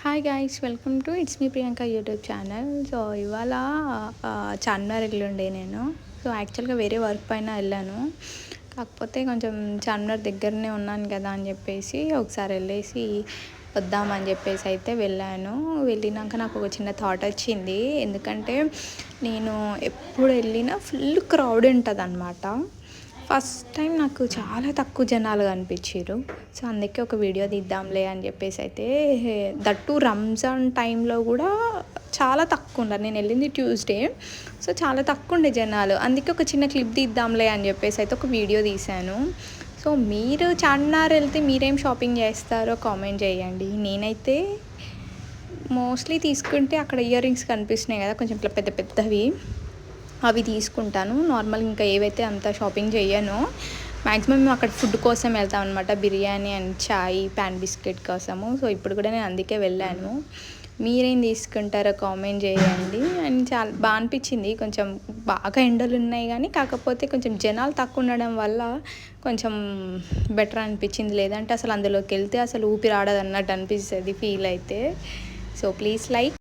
Hi guys, welcome to it's me Priyanka YouTube channel. So ఇవాళ చార్మినార్ వెళ్ళుండే నేను. So యాక్చువల్గా వేరే వర్క్ పైన వెళ్ళాను, కాకపోతే కొంచెం చార్మినార్ దగ్గరనే ఉన్నాను కదా అని చెప్పేసి ఒకసారి వెళ్ళేసి వద్దామని చెప్పేసి అయితే వెళ్ళాను. వెళ్ళినాక నాకు ఒక చిన్న థాట్ వచ్చింది. ఎందుకంటే నేను ఎప్పుడు వెళ్ళినా ఫుల్ క్రౌడ్ ఉంటుంది అనమాట. ఫస్ట్ టైం నాకు చాలా తక్కువ జనాలు కనిపించారు. సో అందుకే ఒక వీడియో తీద్దాంలే అని చెప్పేసి అయితే, దట్టు రంజాన్ టైంలో కూడా చాలా తక్కువ ఉన్నారు. నేను వెళ్ళింది ట్యూస్డే, సో చాలా తక్కువ ఉండే జనాలు. అందుకే ఒక చిన్న క్లిప్ తీద్దాంలే అని చెప్పేసి అయితే ఒక వీడియో తీశాను. సో మీరు చార్మినార్ వెళ్తే మీరేం షాపింగ్ చేస్తారో కామెంట్ చేయండి. నేనైతే మోస్ట్లీ తీసుకుంటే అక్కడ ఇయర్ రింగ్స్ కనిపిస్తున్నాయి కదా, కొంచెం ఇట్లా పెద్ద పెద్దవి, అవి తీసుకుంటాను. నార్మల్ ఇంకా ఏవైతే అంత షాపింగ్ చేయను. మ్యాక్సిమం మేము అక్కడ ఫుడ్ కోసం వెళ్తాం అనమాట, biryani and chai, pan biscuit కోసము. సో ఇప్పుడు కూడా నేను అందుకే వెళ్ళాను. మీరేం తీసుకుంటారో కామెంట్ చేయండి. అండ్ చాలా బాగా అనిపించింది. కొంచెం బాగా ఎండలు ఉన్నాయి కానీ కాకపోతే కొంచెం జనాలు తక్కువ ఉండడం వల్ల కొంచెం బెటర్ అనిపించింది. లేదంటే అసలు అందులోకి వెళ్తే అసలు ఊపిరి ఆడదన్నట్టు అనిపిస్తుంది ఫీల్ అయితే. So please like